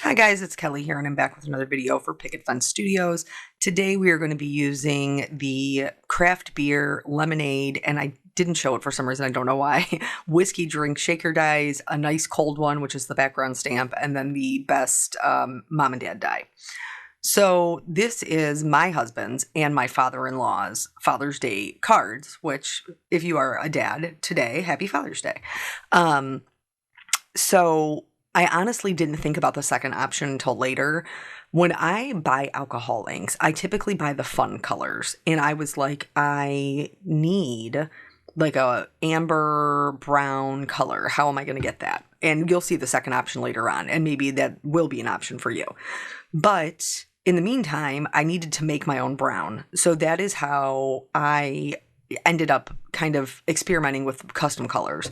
Hi guys, it's Kelly here and I'm back with another video for Picket Studios. Today we are going to be using the craft beer lemonade, and I didn't show it for some reason, I don't know why, whiskey drink shaker dies, a nice cold one, which is the background stamp, and then the best mom and dad die. So this is my husband's and my father-in-law's Father's Day cards, which if you are a dad today, happy Father's Day. So I honestly didn't think about the second option until later. When I buy alcohol inks, I typically buy the fun colors. And I was like, I need like a amber brown color. How am I going to get that? And you'll see the second option later on. And maybe that will be an option for you. But in the meantime, I needed to make my own brown. So that is how I ended up kind of experimenting with custom colors.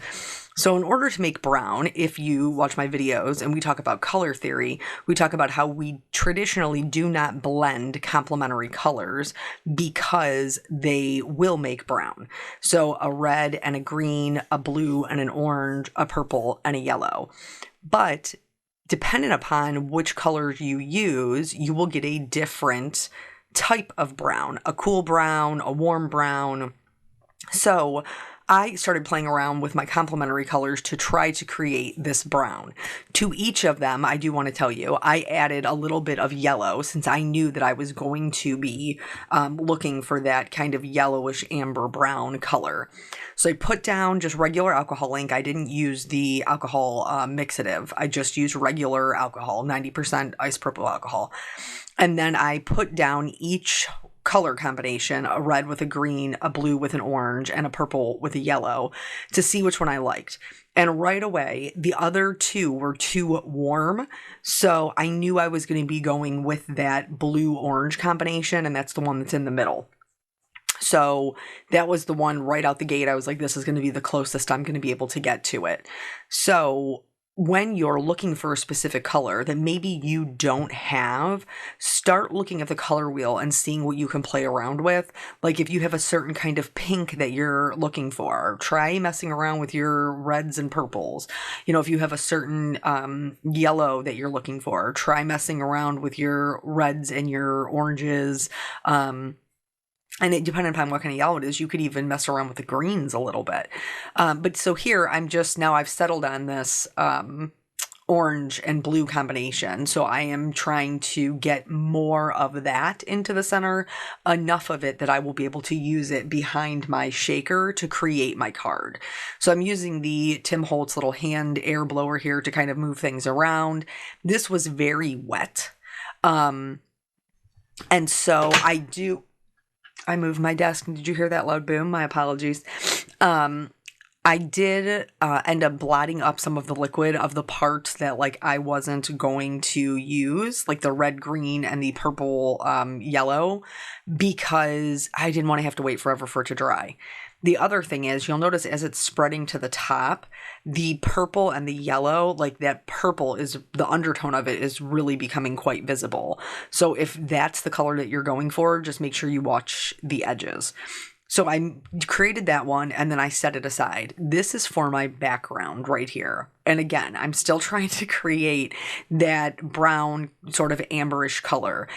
So in order to make brown, if you watch my videos and we talk about color theory, we talk about how we traditionally do not blend complementary colors because they will make brown. So a red and a green, a blue and an orange, a purple and a yellow. But depending upon which colors you use, you will get a different type of brown, a cool brown, a warm brown. So I started playing around with my complementary colors to try to create this brown. To each of them, I do want to tell you, I added a little bit of yellow since I knew that I was going to be looking for that kind of yellowish amber brown color. So I put down just regular alcohol ink. I didn't use the alcohol mixative. I just used regular alcohol, 90% isopropyl alcohol. And then I put down each color combination, a red with a green, a blue with an orange, and a purple with a yellow, to see which one I liked. And right away, the other two were too warm, so I knew I was going to be going with that blue-orange combination, and that's the one that's in the middle. So that was the one right out the gate. I was like, this is going to be the closest I'm going to be able to get to it. So when you're looking for a specific color that maybe you don't have, start looking at the color wheel and seeing what you can play around with. Like if you have a certain kind of pink that you're looking for, try messing around with your reds and purples. You know, if you have a certain yellow that you're looking for, try messing around with your reds and your oranges. And it, depending upon what kind of yellow it is, you could even mess around with the greens a little bit. But so here, I've settled on this orange and blue combination. So I am trying to get more of that into the center, enough of it that I will be able to use it behind my shaker to create my card. So I'm using the Tim Holtz little hand air blower here to kind of move things around. This was very wet. And so I moved my desk. Did you hear that loud boom? My apologies. I did end up blotting up some of the liquid of the parts that like I wasn't going to use, like the red, green, and the purple, yellow, because I didn't want to have to wait forever for it to dry. The other thing is, you'll notice as it's spreading to the top, the purple and the yellow, like that purple is, the undertone of it is really becoming quite visible. So if that's the color that you're going for, just make sure you watch the edges. So I created that one and then I set it aside. This is for my background right here. And again, I'm still trying to create that brown sort of amberish color.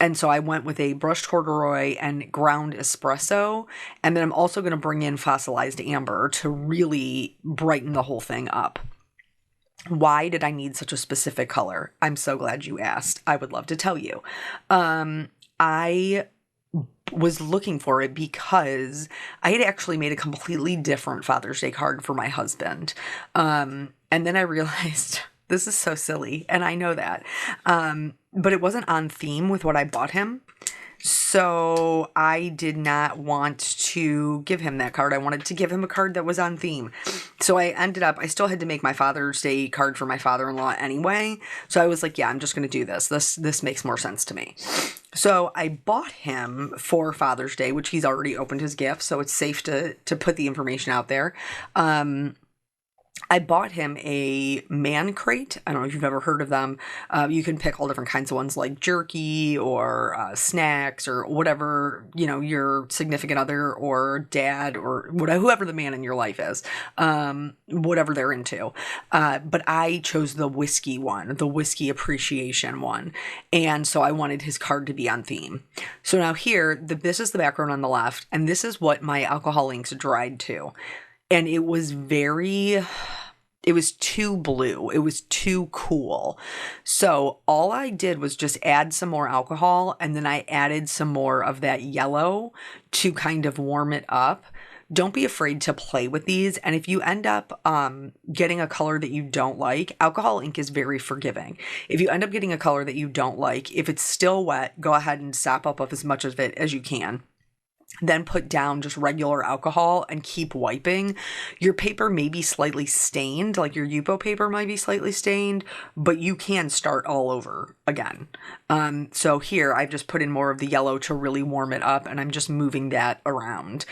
And so I went with a brushed corduroy and ground espresso. And then I'm also going to bring in fossilized amber to really brighten the whole thing up. Why did I need such a specific color? I'm so glad you asked. I would love to tell you. I was looking for it because I had actually made a completely different Father's Day card for my husband. And then I realized this is so silly, and I know that. But it wasn't on theme with what I bought him. So I did not want to give him that card. I wanted to give him a card that was on theme. So I still had to make my Father's Day card for my father-in-law anyway. So I was like, yeah, I'm just going to do this. This makes more sense to me. So I bought him for Father's Day, which he's already opened his gift. So it's safe to put the information out there. I bought him a man crate. I don't know if you've ever heard of them. You can pick all different kinds of ones like jerky or snacks or whatever, your significant other or dad or whatever, whoever the man in your life is, whatever they're into. But I chose the whiskey one, the whiskey appreciation one. And so I wanted his card to be on theme. So now here, this is the background on the left, and this is what my alcohol inks dried to. And it was too blue. It was too cool. So all I did was just add some more alcohol, and then I added some more of that yellow to kind of warm it up. Don't be afraid to play with these. And if you end up getting a color that you don't like, alcohol ink is very forgiving. If you end up getting a color that you don't like, if it's still wet, go ahead and sop up as much of it as you can. Then put down just regular alcohol and keep wiping. Your paper may be slightly stained, like your Yupo paper might be slightly stained, but you can start all over again. So here I've just put in more of the yellow to really warm it up, and I'm just moving that around.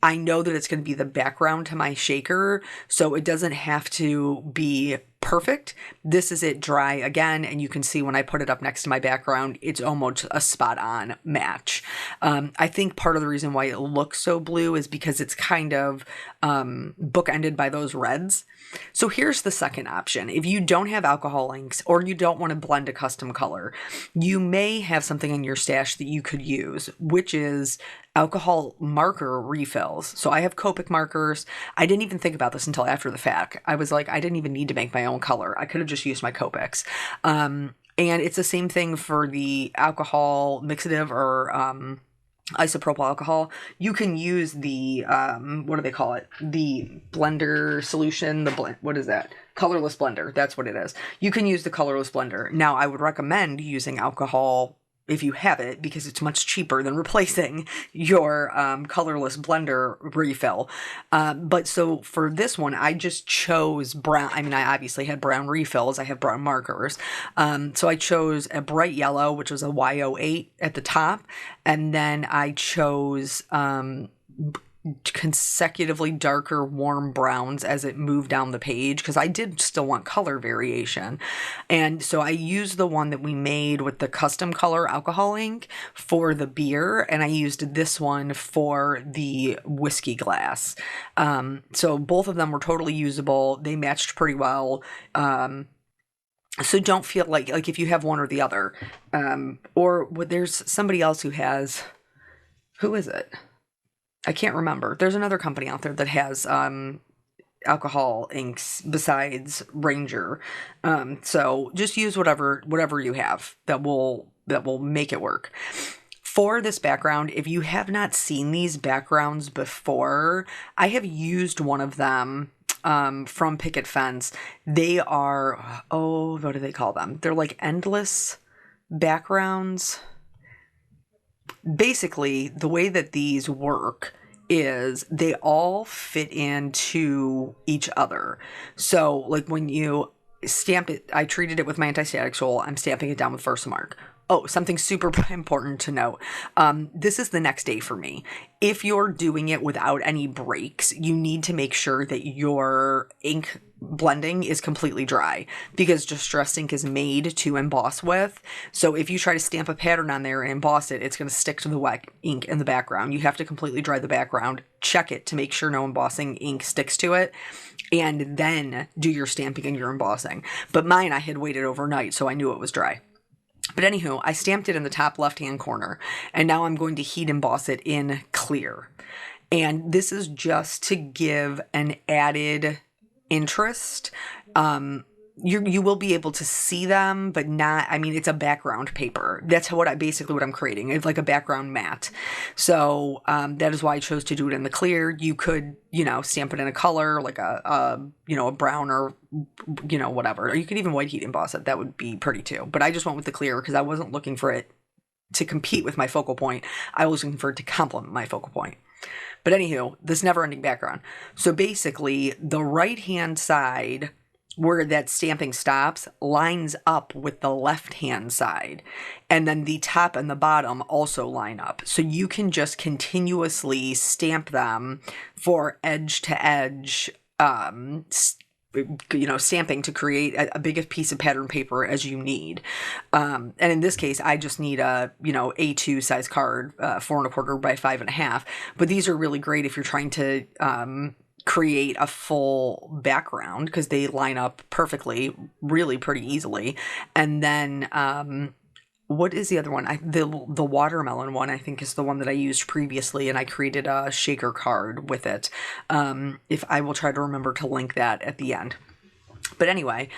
I know that it's going to be the background to my shaker, so it doesn't have to be perfect. This is it dry again, and you can see when I put it up next to my background, it's almost a spot on match. I think part of the reason why it looks so blue is because it's kind of bookended by those reds. So here's the second option. If you don't have alcohol inks or you don't want to blend a custom color, you may have something in your stash that you could use, which is alcohol marker refills. So I have Copic markers. I didn't even think about this until after the fact. I was like, I didn't even need to make my own color. I could have just used my Copics. And it's the same thing for the alcohol mixative or isopropyl alcohol. You can use the what do they call it, the blender solution, what is that, colorless blender, that's what it is. You can use the colorless blender. Now I would recommend using alcohol if you have it, because it's much cheaper than replacing your colorless blender refill. But so for this one, I just chose brown. I mean, I obviously had brown refills. I have brown markers. So I chose a bright yellow, which was a Y08 at the top. And then I chose consecutively darker warm browns as it moved down the page, because I did still want color variation. And so I used the one that we made with the custom color alcohol ink for the beer, and I used this one for the whiskey glass. So both of them were totally usable. They matched pretty well. So don't feel like if you have one or the other, or there's somebody else who has, who is it? I can't remember. There's another company out there that has alcohol inks besides Ranger. So just use whatever you have that will make it work. For this background, if you have not seen these backgrounds before, I have used one of them from Picket Fence. They are, what do they call them? They're like endless backgrounds. Basically, the way that these work is they all fit into each other. So like when you stamp it, I treated it with my anti-static tool. I'm stamping it down with Versamark. Oh, something super important to note. This is the next day for me. If you're doing it without any breaks, you need to make sure that your ink blending is completely dry, because distress ink is made to emboss with. So if you try to stamp a pattern on there and emboss it, it's going to stick to the wet ink in the background. You have to completely dry the background, check it to make sure no embossing ink sticks to it, and then do your stamping and your embossing. But mine, I had waited overnight, so I knew it was dry. But anywho, I stamped it in the top left-hand corner, and now I'm going to heat emboss it in clear. And this is just to give an added interest. You will be able to see them, but not, I mean, it's a background paper. That's what I'm creating. It's like a background mat. So that is why I chose to do it in the clear. You could, stamp it in a color, like a brown or, whatever. Or you could even white heat emboss it. That would be pretty too. But I just went with the clear because I wasn't looking for it to compete with my focal point. I was looking for it to complement my focal point. But anywho, this never-ending background. So basically, the right-hand side where that stamping stops lines up with the left-hand side. And then the top and the bottom also line up. So you can just continuously stamp them for edge to edge um, stamping to create a big piece of pattern paper as you need. And in this case, I just need a, A2 size card, 4 1/4 by 5 1/2. But these are really great if you're trying to, create a full background because they line up perfectly, really pretty easily. And then, what is the other one? The watermelon one, I think, is the one that I used previously, and I created a shaker card with it. If I will try to remember to link that at the end. But anyway,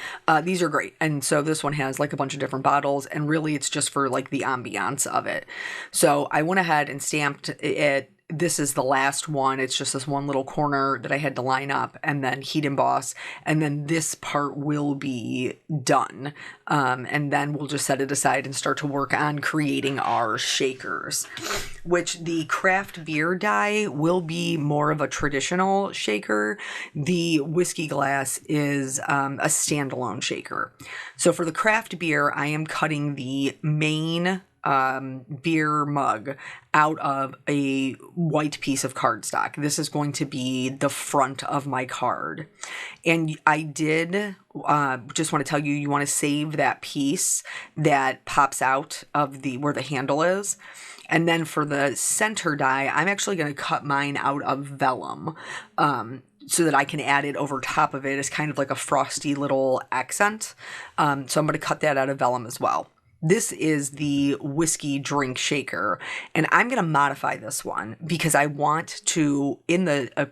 these are great. And so this one has like a bunch of different bottles, and really it's just for like the ambiance of it. So I went ahead and stamped it. This is the last one. It's just this one little corner that I had to line up and then heat emboss. And then this part will be done. And then we'll just set it aside and start to work on creating our shakers, which the craft beer die will be more of a traditional shaker. The whiskey glass is a standalone shaker. So for the craft beer, I am cutting the main beer mug out of a white piece of cardstock. This is going to be the front of my card. And I did just want to tell you, you want to save that piece that pops out of where the handle is. And then for the center die, I'm actually going to cut mine out of vellum. So that I can add it over top of it as kind of like a frosty little accent. So I'm going to cut that out of vellum as well. This is the whiskey drink shaker, and I'm going to modify this one because I want to, in the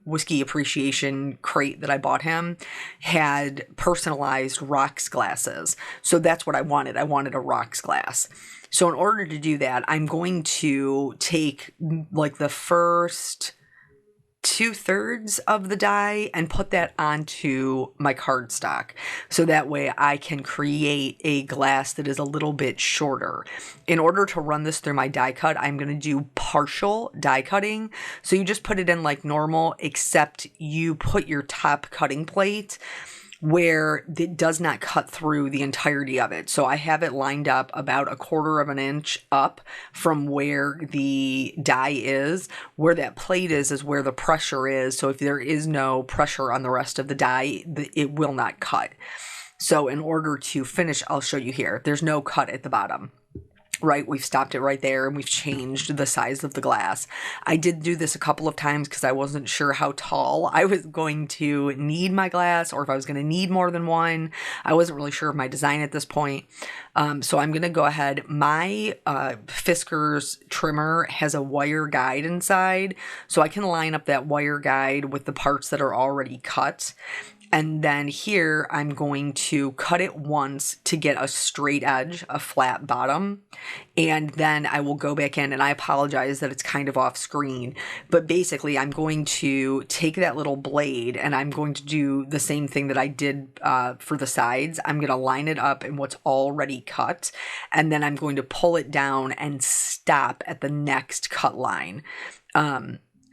whiskey appreciation crate that I bought him, had personalized rocks glasses. So that's what I wanted. I wanted a rocks glass. So in order to do that, I'm going to take like the first 2/3 of the die and put that onto my cardstock. So that way I can create a glass that is a little bit shorter. In order to run this through my die cut, I'm going to do partial die cutting. So you just put it in like normal, except you put your top cutting plate where it does not cut through the entirety of it. So I have it lined up about 1/4 of an inch up from where the die is. Where that plate is where the pressure is. So if there is no pressure on the rest of the die, it will not cut. So in order to finish, I'll show you here. There's no cut at the bottom. Right, we've stopped it right there and we've changed the size of the glass. I did do this a couple of times because I wasn't sure how tall I was going to need my glass or if I was going to need more than one. I wasn't really sure of my design at this point. So I'm going to go ahead. My Fisker's trimmer has a wire guide inside, so I can line up that wire guide with the parts that are already cut. And then here, I'm going to cut it once to get a straight edge, a flat bottom. And then I will go back in, and I apologize that it's kind of off screen. But basically, I'm going to take that little blade, and I'm going to do the same thing that I did for the sides. I'm going to line it up in what's already cut. And then I'm going to pull it down and stop at the next cut line.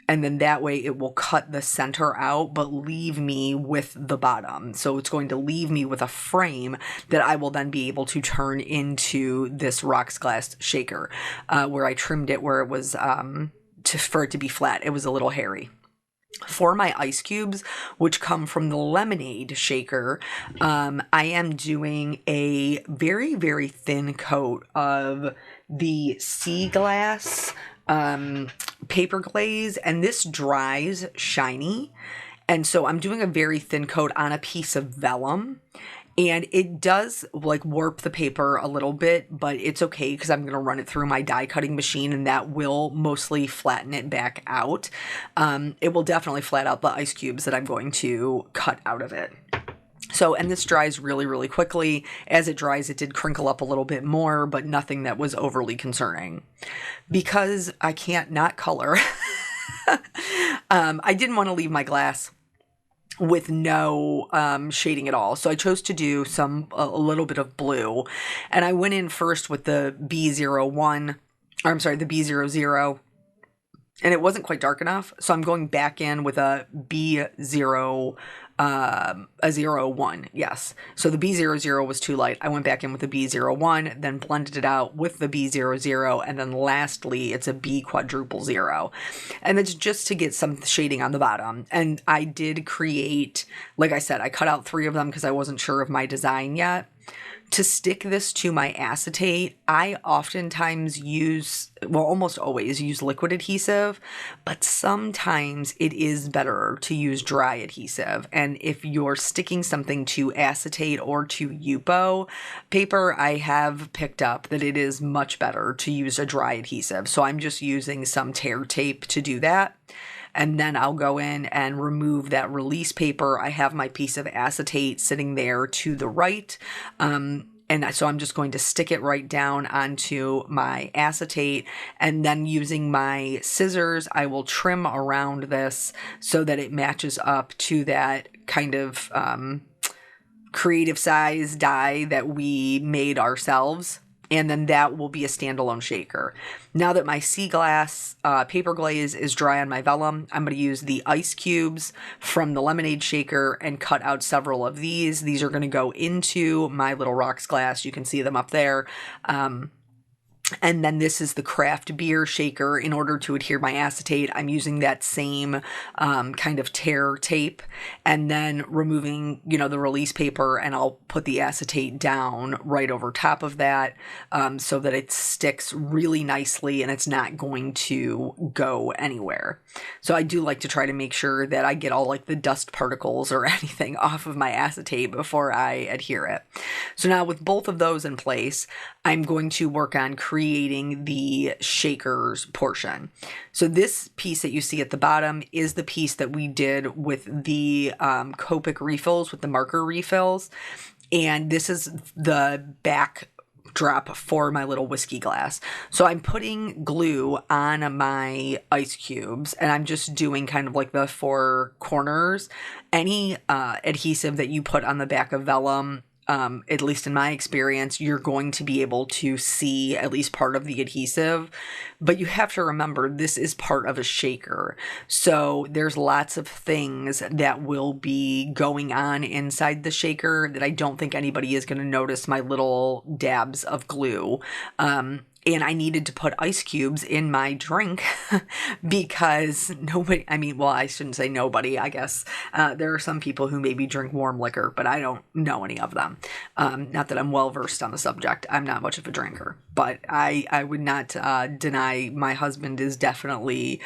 And then that way it will cut the center out, but leave me with the bottom. So it's going to leave me with a frame that I will then be able to turn into this rocks glass shaker, where I trimmed it where it was, for it to be flat. It was a little hairy. For my ice cubes, which come from the lemonade shaker, I am doing a very, very thin coat of the sea glass paper glaze, and this dries shiny, and so I'm doing a very thin coat on a piece of vellum, and it does like warp the paper a little bit, but it's okay because I'm going to run it through my die cutting machine and that will mostly flatten it back out. It will definitely flat out the ice cubes that I'm going to cut out of it. So, and this dries really, really quickly. As it dries, it did crinkle up a little bit more, but nothing that was overly concerning. Because I can't not color, I didn't want to leave my glass with no shading at all. So I chose to do a little bit of blue. And I went in first with the B01, or I'm sorry, the B00. And it wasn't quite dark enough. So I'm going back in with a B01 A 01, yes. So the B00 was too light. I went back in with the B01, then blended it out with the B00, and then lastly, it's a B quadruple zero. And it's just to get some shading on the bottom. And I did create, like I said, I cut out 3 of them because I wasn't sure of my design yet. To stick this to my acetate, I oftentimes use, well, almost always use liquid adhesive, but sometimes it is better to use dry adhesive. And if you're sticking something to acetate or to Yupo paper, I have picked up that it is much better to use a dry adhesive. So I'm just using some tear tape to do that. And then I'll go in and remove that release paper. I have my piece of acetate sitting there to the right. And so I'm just going to stick it right down onto my acetate. And then using my scissors, I will trim around this so that it matches up to that kind of creative size die that we made ourselves. And then that will be a standalone shaker. Now that my sea glass paper glaze is dry on my vellum, I'm going to use the ice cubes from the lemonade shaker and cut out several of these. These are going to go into my little rocks glass. You can see them up there. And then this is the craft beer shaker. In order to adhere my acetate, I'm using that same kind of tear tape and then removing, the release paper, and I'll put the acetate down right over top of that so that it sticks really nicely and it's not going to go anywhere. So I do like to try to make sure that I get all like the dust particles or anything off of my acetate before I adhere it. So now with both of those in place, I'm going to work on creating the shakers portion. So this piece that you see at the bottom is the piece that we did with the Copic refills, with the marker refills. And this is the back drop for my little whiskey glass. So I'm putting glue on my ice cubes and I'm just doing kind of like the 4 corners. Any adhesive that you put on the back of vellum, at least in my experience, you're going to be able to see at least part of the adhesive, but you have to remember this is part of a shaker. So there's lots of things that will be going on inside the shaker that I don't think anybody is going to notice my little dabs of glue. And I needed to put ice cubes in my drink because I shouldn't say nobody, I guess. There are some people who maybe drink warm liquor, but I don't know any of them. Not that I'm well versed on the subject. I'm not much of a drinker, but I would not deny my husband is definitely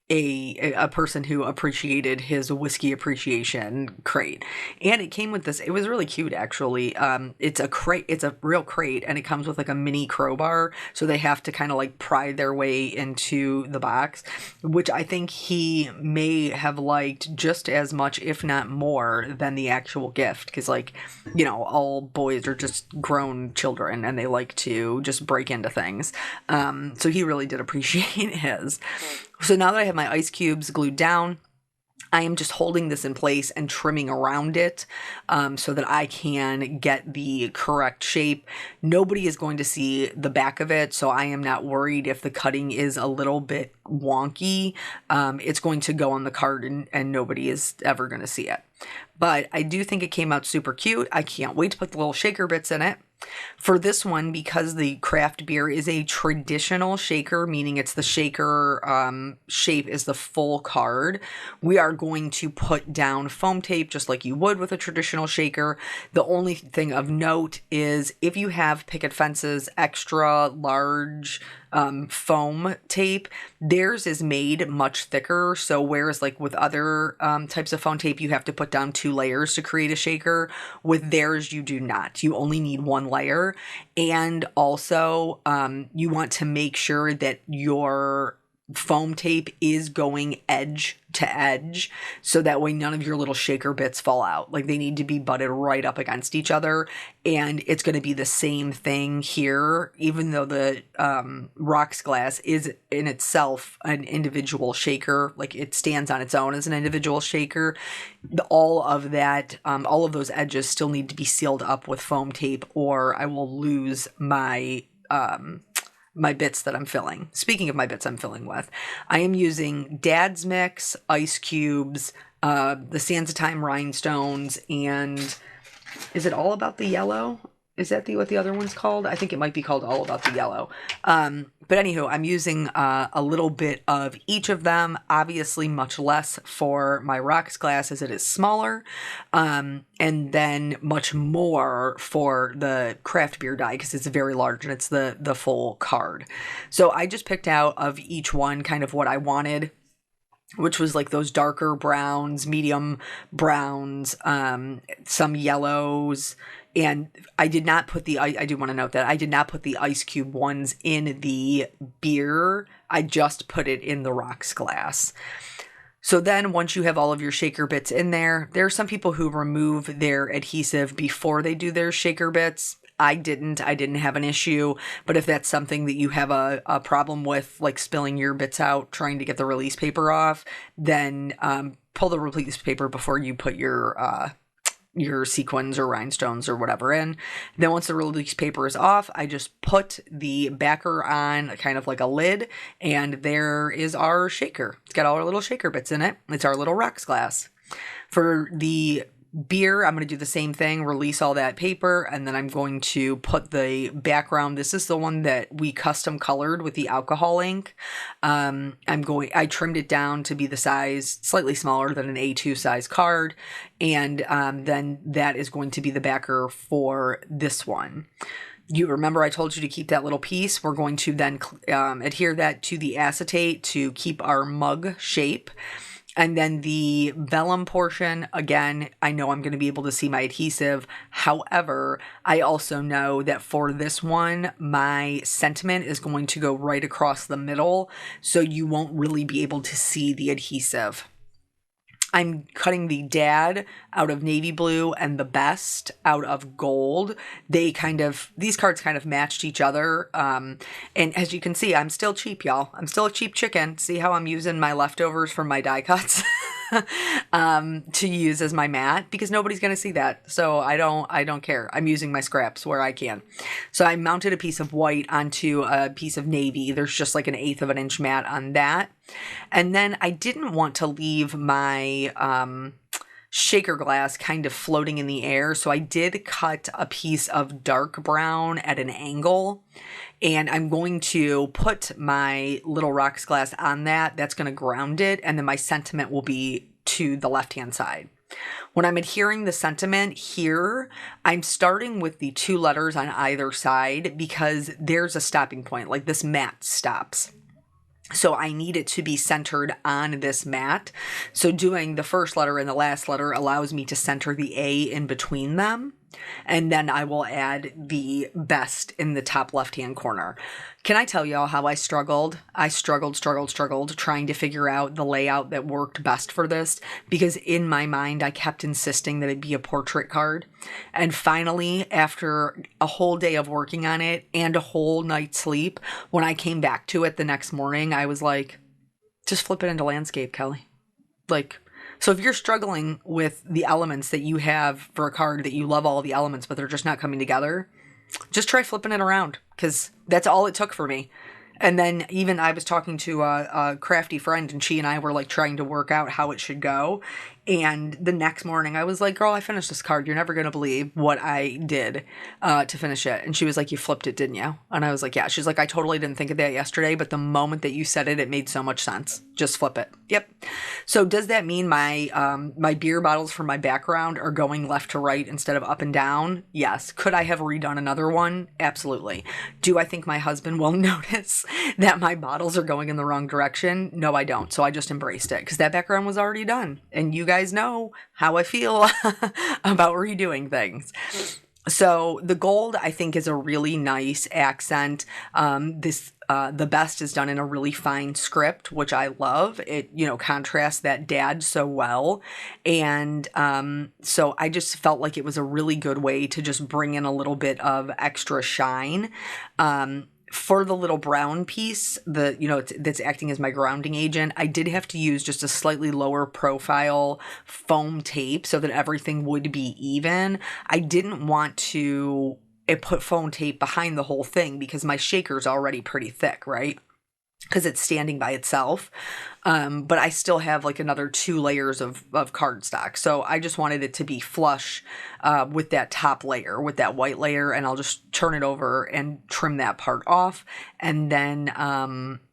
a person who appreciated his whiskey appreciation crate. And it came with this, it was really cute actually. It's a crate, it's a real crate, and it comes with like a mini crowbar, so they have to kind of like pry their way into the box, which I think he may have liked just as much, if not more, than the actual gift, because all boys are just grown children and they like to just break into things. So he really did appreciate his. So now that I have my ice cubes glued down, I am just holding this in place and trimming around it so that I can get the correct shape. Nobody is going to see the back of it, so I am not worried if the cutting is a little bit wonky. It's going to go on the card and nobody is ever going to see it. But I do think it came out super cute. I can't wait to put the little shaker bits in it. For this one, because the craft beer is a traditional shaker, meaning it's the shaker shape is the full card, we are going to put down foam tape just like you would with a traditional shaker. The only thing of note is if you have picket fences extra large foam tape, theirs is made much thicker. So whereas like with other types of foam tape, you have to put down 2 layers to create a shaker, with theirs you do not. You only need 1 layer. And also you want to make sure that your foam tape is going edge to edge, so that way none of your little shaker bits fall out. Like they need to be butted right up against each other, and it's going to be the same thing here. Even though the rocks glass is in itself an individual shaker, like it stands on its own as an individual shaker, all of those edges still need to be sealed up with foam tape, or I will lose my my bits that I'm filling. Speaking of my bits I'm filling with, I am using Dad's Mix, ice cubes, the Sands of Time rhinestones, and is it All About the Yellow? Is that what the other one's called? I think it might be called All About the Yellow. But anywho, I'm using a little bit of each of them. Obviously, much less for my rocks glass as it is smaller, and then much more for the craft beer die because it's very large and it's the full card. So I just picked out of each one kind of what I wanted, which was like those darker browns, medium browns, some yellows. And I did not put I do want to note that I did not put the ice cube ones in the beer. I just put it in the rocks glass. So then once you have all of your shaker bits in there are some people who remove their adhesive before they do their shaker bits. I didn't have an issue, but if that's something that you have a problem with, like spilling your bits out, trying to get the release paper off, then pull the release paper before you put your sequins or rhinestones or whatever in. Then once the release paper is off, I just put the backer on kind of like a lid, and there is our shaker. It's got all our little shaker bits in it. It's our little rocks glass. For the beer, I'm going to do the same thing, release all that paper, and then I'm going to put the background. This is the one that we custom colored with the alcohol ink. I trimmed it down to be the size slightly smaller than an A2 size card, and then that is going to be the backer for this one. You remember I told you to keep that little piece. We're going to then adhere that to the acetate to keep our mug shape. And then the vellum portion, again, I know I'm going to be able to see my adhesive. However, I also know that for this one, my sentiment is going to go right across the middle, so you won't really be able to see the adhesive. I'm cutting the Dad out of navy blue and the Best out of gold. These cards kind of matched each other. And as you can see, I'm still cheap, y'all. I'm still a cheap chicken. See how I'm using my leftovers from my die cuts to use as my mat, because nobody's going to see that. So I don't care. I'm using my scraps where I can. So I mounted a piece of white onto a piece of navy. There's just like 1/8 of an inch mat on that. And then I didn't want to leave my shaker glass kind of floating in the air, so I did cut a piece of dark brown at an angle, and I'm going to put my little rocks glass on that. That's going to ground it, and then my sentiment will be to the left-hand side. When I'm adhering the sentiment here, I'm starting with the 2 letters on either side because there's a stopping point, like this mat stops. So I need it to be centered on this mat. So doing the first letter and the last letter allows me to center the A in between them. And then I will add the Best in the top left-hand corner. Can I tell y'all how I struggled? I struggled trying to figure out the layout that worked best for this, because in my mind, I kept insisting that it be a portrait card. And finally, after a whole day of working on it and a whole night's sleep, when I came back to it the next morning, I was like, just flip it into landscape, Kelly. So if you're struggling with the elements that you have for a card that you love all the elements, but they're just not coming together, just try flipping it around, because that's all it took for me. And then even I was talking to a crafty friend, and she and I were like trying to work out how it should go. And the next morning I was like, girl, I finished this card. You're never going to believe what I did to finish it. And she was like, you flipped it, didn't you? And I was like, yeah. She's like, I totally didn't think of that yesterday, but the moment that you said it, it made so much sense. Just flip it. Yep. So does that mean my beer bottles for my background are going left to right instead of up and down? Yes. Could I have redone another one? Absolutely. Do I think my husband will notice that my bottles are going in the wrong direction? No, I don't. So I just embraced it because that background was already done. And you guys know how I feel about redoing things. So the gold, I think, is a really nice accent. The Best is done in a really fine script, which I love. It, contrasts that Dad so well. And so I just felt like it was a really good way to just bring in a little bit of extra shine. For the little brown piece, that's acting as my grounding agent, I did have to use just a slightly lower profile foam tape so that everything would be even. I didn't want to it put foam tape behind the whole thing because my shaker's already pretty thick, right? Because it's standing by itself. But I still have like another 2 layers of cardstock. So I just wanted it to be flush with that top layer, with that white layer, and I'll just turn it over and trim that part off. And then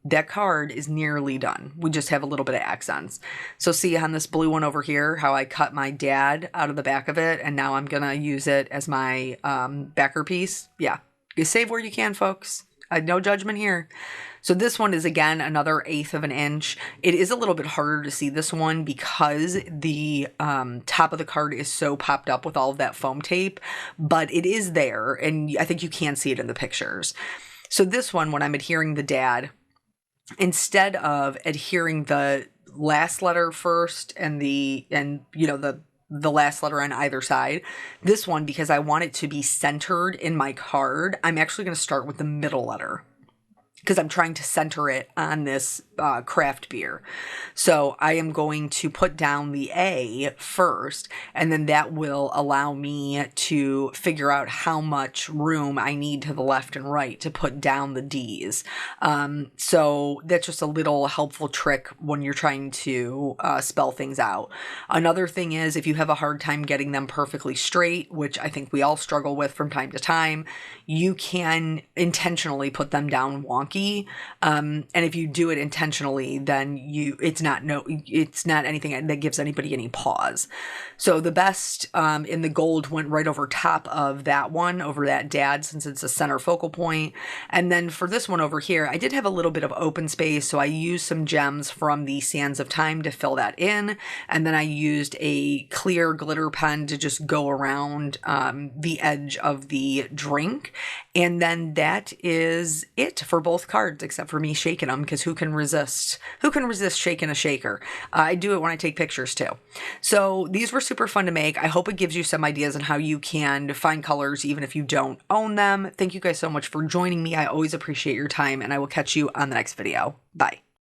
that card is nearly done. We just have a little bit of accents. So see on this blue one over here, how I cut my dad out of the back of it, and now I'm gonna use it as my backer piece. Yeah, you save where you can, folks. No judgment here. So this one is, again, another 1/8 of an inch. It is a little bit harder to see this one because the top of the card is so popped up with all of that foam tape, but it is there, and I think you can see it in the pictures. So this one, when I'm adhering the dad, instead of adhering the last letter first and the last letter on either side, this one, because I want it to be centered in my card, I'm actually going to start with the middle letter because I'm trying to center it on this craft beer. So I am going to put down the A first, and then that will allow me to figure out how much room I need to the left and right to put down the D's. So that's just a little helpful trick when you're trying to spell things out. Another thing is, if you have a hard time getting them perfectly straight, which I think we all struggle with from time to time, you can intentionally put them down wonky. And if you do it intentionally, then it's not anything that gives anybody any pause. So the best in the gold went right over top of that one, over that dad, since it's a center focal point. And then for this one over here, I did have a little bit of open space, so I used some gems from the Sands of Time to fill that in. And then I used a clear glitter pen to just go around the edge of the drink. And then that is it for both cards, except for me shaking them, because who can resist? Who can resist shaking a shaker? I do it when I take pictures too. So these were super fun to make. I hope it gives you some ideas on how you can find colors even if you don't own them. Thank you guys so much for joining me. I always appreciate your time, and I will catch you on the next video. Bye.